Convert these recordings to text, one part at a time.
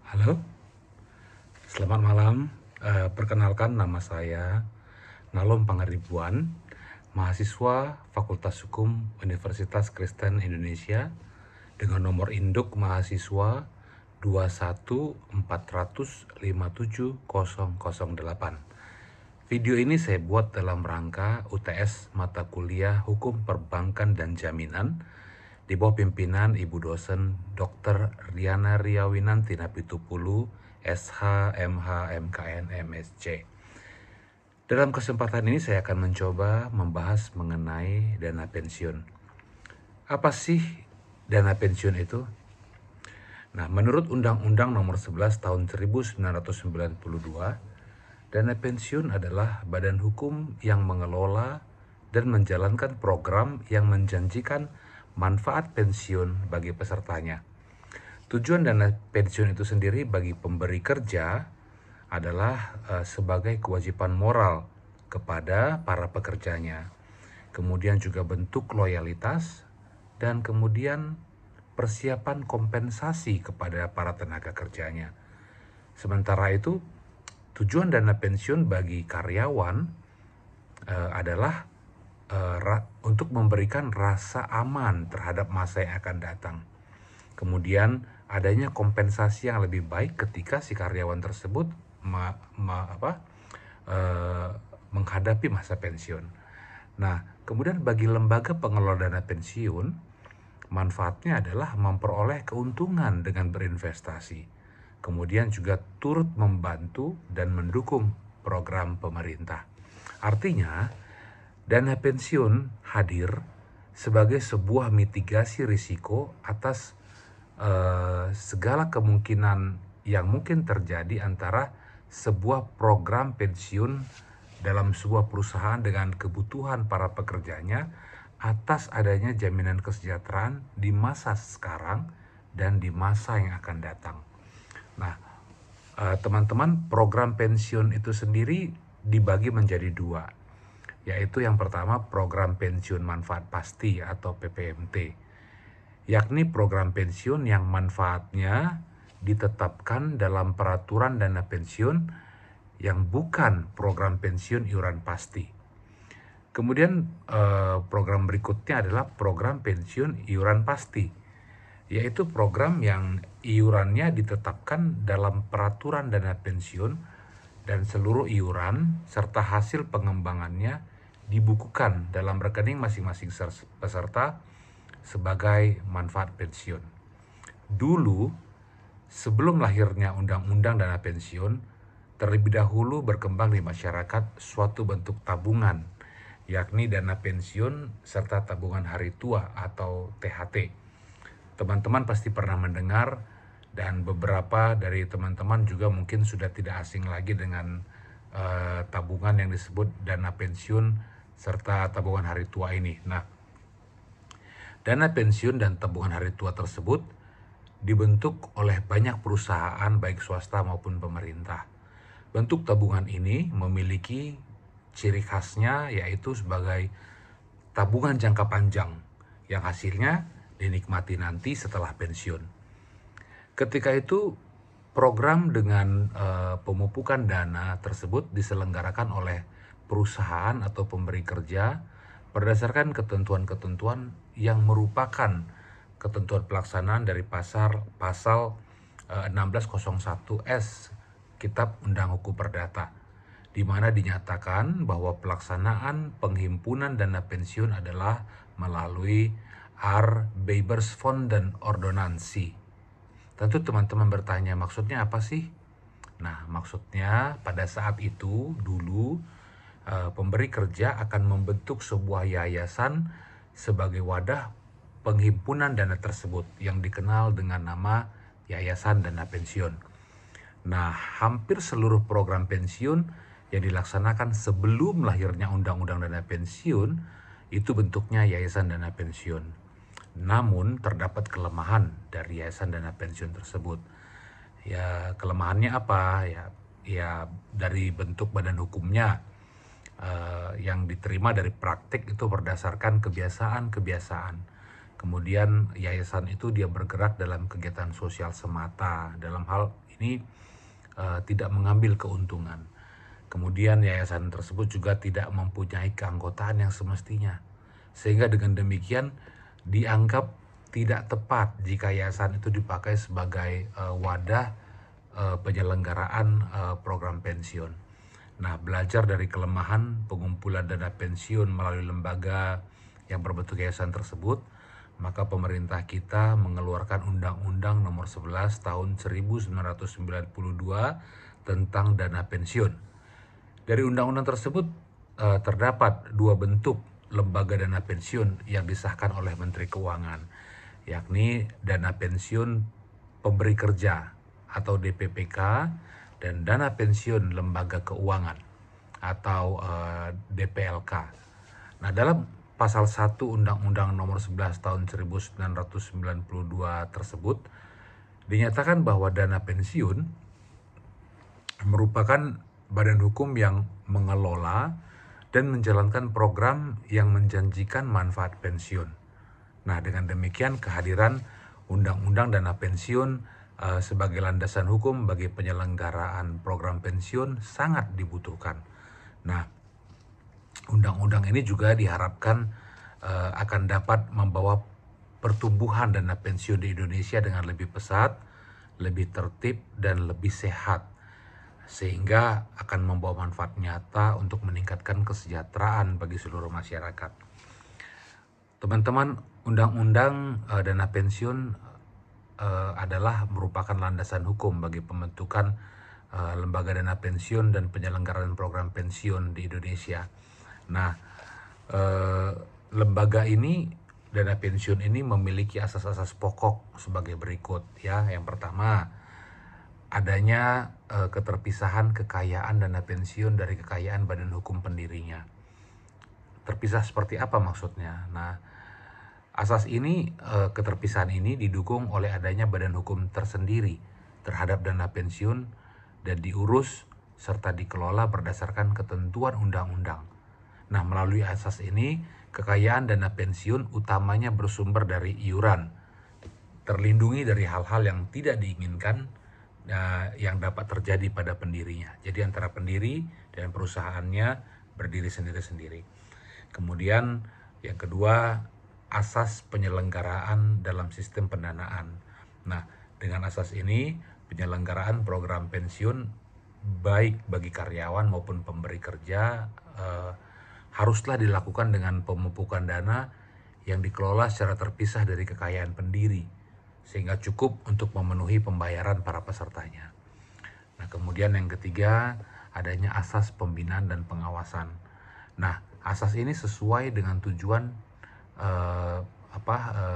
Halo, selamat malam. Perkenalkan, nama saya Nalom Pangaribuan, mahasiswa Fakultas Hukum Universitas Kristen Indonesia dengan nomor induk mahasiswa 21400570008. Video ini saya buat dalam rangka UTS mata kuliah Hukum Perbankan dan Jaminan di bawah pimpinan Ibu dosen Dr. Riana Riawinanti Napitupulu, SH, MH, MKN, MSc. Dalam kesempatan ini saya akan mencoba membahas mengenai dana pensiun. Apa sih dana pensiun itu? Nah, menurut Undang-Undang Nomor 11 Tahun 1992, dana pensiun adalah badan hukum yang mengelola dan menjalankan program yang menjanjikan manfaat pensiun bagi pesertanya. Tujuan dana pensiun itu sendiri bagi pemberi kerja adalah sebagai kewajiban moral kepada para pekerjanya. Kemudian juga bentuk loyalitas dan kemudian persiapan kompensasi kepada para tenaga kerjanya. Sementara itu, tujuan dana pensiun bagi karyawan adalah untuk memberikan rasa aman terhadap masa yang akan datang. Kemudian adanya kompensasi yang lebih baik ketika si karyawan tersebut menghadapi masa pensiun. Nah, kemudian bagi lembaga pengelola dana pensiun, manfaatnya adalah memperoleh keuntungan dengan berinvestasi. Kemudian juga turut membantu dan mendukung program pemerintah. Artinya, dana pensiun hadir sebagai sebuah mitigasi risiko atas segala kemungkinan yang mungkin terjadi antara sebuah program pensiun dalam sebuah perusahaan dengan kebutuhan para pekerjanya atas adanya jaminan kesejahteraan di masa sekarang dan di masa yang akan datang. Nah, teman-teman, program pensiun itu sendiri dibagi menjadi dua, yaitu yang pertama program pensiun manfaat pasti atau PPMT, yakni program pensiun yang manfaatnya ditetapkan dalam peraturan dana pensiun yang bukan program pensiun iuran pasti. Kemudian program berikutnya adalah program pensiun iuran pasti, yaitu program yang iurannya ditetapkan dalam peraturan dana pensiun dan seluruh iuran serta hasil pengembangannya dibukukan dalam rekening masing-masing peserta sebagai manfaat pensiun. Dulu, sebelum lahirnya Undang-Undang Dana Pensiun, terlebih dahulu berkembang di masyarakat suatu bentuk tabungan, yakni dana pensiun serta tabungan hari tua atau THT. Teman-teman pasti pernah mendengar, dan beberapa dari teman-teman juga mungkin sudah tidak asing lagi dengan tabungan yang disebut dana pensiun serta tabungan hari tua ini. Nah, dana pensiun dan tabungan hari tua tersebut dibentuk oleh banyak perusahaan baik swasta maupun pemerintah. Bentuk tabungan ini memiliki ciri khasnya, yaitu sebagai tabungan jangka panjang yang hasilnya dinikmati nanti setelah pensiun. Ketika itu, program dengan pemupukan dana tersebut diselenggarakan oleh perusahaan atau pemberi kerja berdasarkan ketentuan-ketentuan yang merupakan ketentuan pelaksanaan dari pasal 1601S Kitab Undang Hukum Perdata, di mana dinyatakan bahwa pelaksanaan penghimpunan dana pensiun adalah melalui Arbeidersfonden Ordonansi. Tentu teman-teman bertanya, maksudnya apa sih? Nah, maksudnya pada saat itu dulu pemberi kerja akan membentuk sebuah yayasan sebagai wadah penghimpunan dana tersebut yang dikenal dengan nama Yayasan Dana Pensiun. Nah, hampir seluruh program pensiun yang dilaksanakan sebelum lahirnya Undang-Undang Dana Pensiun itu bentuknya Yayasan Dana Pensiun. Namun terdapat kelemahan dari Yayasan Dana Pensiun tersebut. Ya, kelemahannya apa? Ya dari bentuk badan hukumnya yang diterima dari praktik itu berdasarkan kebiasaan-kebiasaan Kemudian yayasan itu dia bergerak dalam kegiatan sosial semata, dalam hal ini tidak mengambil keuntungan. Kemudian yayasan tersebut juga tidak mempunyai keanggotaan yang semestinya. Sehingga dengan demikian dianggap tidak tepat jika yayasan itu dipakai sebagai wadah penyelenggaraan program pensiun. Nah, belajar dari kelemahan pengumpulan dana pensiun melalui lembaga yang berbentuk yayasan tersebut, maka pemerintah kita mengeluarkan Undang-Undang Nomor 11 Tahun 1992 tentang dana pensiun. Dari undang-undang tersebut terdapat dua bentuk lembaga dana pensiun yang disahkan oleh Menteri Keuangan, yakni dana pensiun pemberi kerja atau DPPK dan dana pensiun lembaga keuangan atau DPLK. Nah, dalam pasal 1 Undang-Undang Nomor 11 Tahun 1992 tersebut dinyatakan bahwa dana pensiun merupakan badan hukum yang mengelola dan menjalankan program yang menjanjikan manfaat pensiun. Nah, dengan demikian kehadiran Undang-Undang Dana Pensiun sebagai landasan hukum bagi penyelenggaraan program pensiun sangat dibutuhkan. Nah, undang-undang ini juga diharapkan akan dapat membawa pertumbuhan dana pensiun di Indonesia dengan lebih pesat, lebih tertib, dan lebih sehat, sehingga akan membawa manfaat nyata untuk meningkatkan kesejahteraan bagi seluruh masyarakat. Teman-teman, undang-undang dana pensiun adalah merupakan landasan hukum bagi pembentukan lembaga dana pensiun dan penyelenggaraan program pensiun di Indonesia. Nah, lembaga ini, dana pensiun ini memiliki asas-asas pokok sebagai berikut ya. Yang pertama, adanya keterpisahan kekayaan dana pensiun dari kekayaan badan hukum pendirinya. Terpisah seperti apa maksudnya? Nah, asas ini, keterpisahan ini didukung oleh adanya badan hukum tersendiri terhadap dana pensiun dan diurus serta dikelola berdasarkan ketentuan undang-undang. Nah, melalui asas ini, kekayaan dana pensiun utamanya bersumber dari iuran, terlindungi dari hal-hal yang tidak diinginkan yang dapat terjadi pada pendirinya. Jadi antara pendiri dan perusahaannya berdiri sendiri-sendiri. Kemudian yang kedua, asas penyelenggaraan dalam sistem pendanaan. Nah, dengan asas ini, penyelenggaraan program pensiun baik bagi karyawan maupun pemberi kerja haruslah dilakukan dengan pemupukan dana yang dikelola secara terpisah dari kekayaan pendiri, sehingga cukup untuk memenuhi pembayaran para pesertanya. Nah, kemudian yang ketiga, adanya asas pembinaan dan pengawasan. Nah, asas ini sesuai dengan tujuan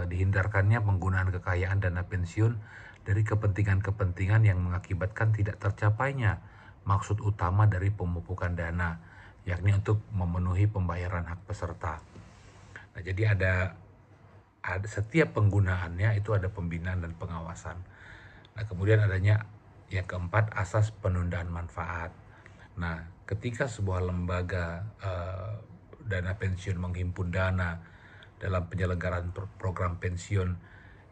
dihindarkannya penggunaan kekayaan dana pensiun dari kepentingan-kepentingan yang mengakibatkan tidak tercapainya maksud utama dari pemupukan dana, yakni untuk memenuhi pembayaran hak peserta. Nah, jadi ada setiap penggunaannya itu ada pembinaan dan pengawasan. Nah, kemudian adanya yang keempat, asas penundaan manfaat. Nah, ketika sebuah lembaga dana pensiun menghimpun dana dalam penyelenggaraan program pensiun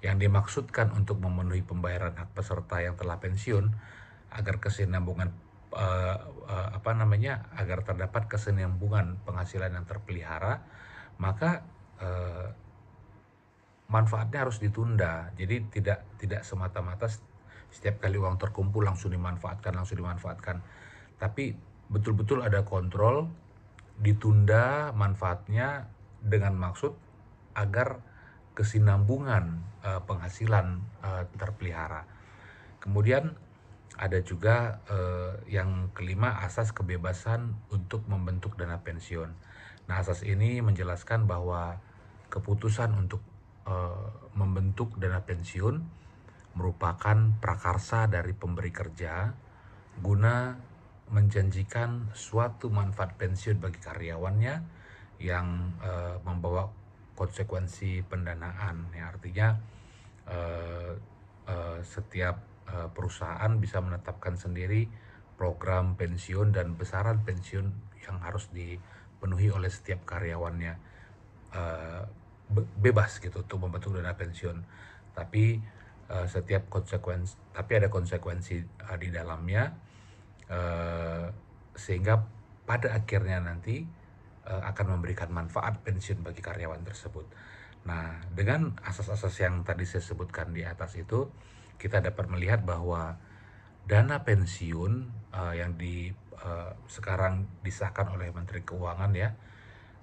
yang dimaksudkan untuk memenuhi pembayaran hak peserta yang telah pensiun agar kesinambungan agar terdapat kesinambungan penghasilan yang terpelihara, maka manfaatnya harus ditunda. Jadi tidak semata-mata setiap kali uang terkumpul langsung dimanfaatkan. Tapi betul-betul ada kontrol, ditunda manfaatnya dengan maksud agar kesinambungan penghasilan terpelihara. Kemudian ada juga yang kelima, asas kebebasan untuk membentuk dana pensiun. Nah, asas ini menjelaskan bahwa keputusan untuk membentuk dana pensiun merupakan prakarsa dari pemberi kerja guna menjanjikan suatu manfaat pensiun bagi karyawannya yang membawa konsekuensi pendanaan. Ya, artinya setiap perusahaan bisa menetapkan sendiri program pensiun dan besaran pensiun yang harus dipenuhi oleh setiap karyawannya. bebas gitu untuk membentuk dana pensiun. Tapi tapi ada konsekuensi di dalamnya, sehingga pada akhirnya nanti akan memberikan manfaat pensiun bagi karyawan tersebut. Nah, dengan asas-asas yang tadi saya sebutkan di atas itu, kita dapat melihat bahwa dana pensiun sekarang disahkan oleh Menteri Keuangan ya,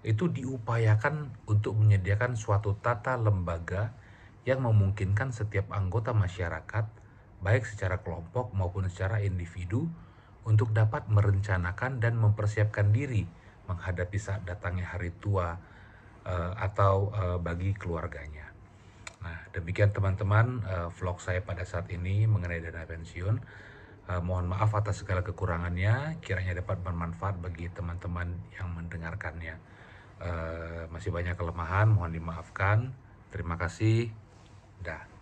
itu diupayakan untuk menyediakan suatu tata lembaga yang memungkinkan setiap anggota masyarakat, baik secara kelompok maupun secara individu, untuk dapat merencanakan dan mempersiapkan diri menghadapi saat datangnya hari tua atau bagi keluarganya. Nah, demikian teman-teman vlog saya pada saat ini mengenai dana pensiun. Mohon maaf atas segala kekurangannya, kiranya dapat bermanfaat bagi teman-teman yang mendengarkannya. Masih banyak kelemahan, mohon dimaafkan. Terima kasih. Dah.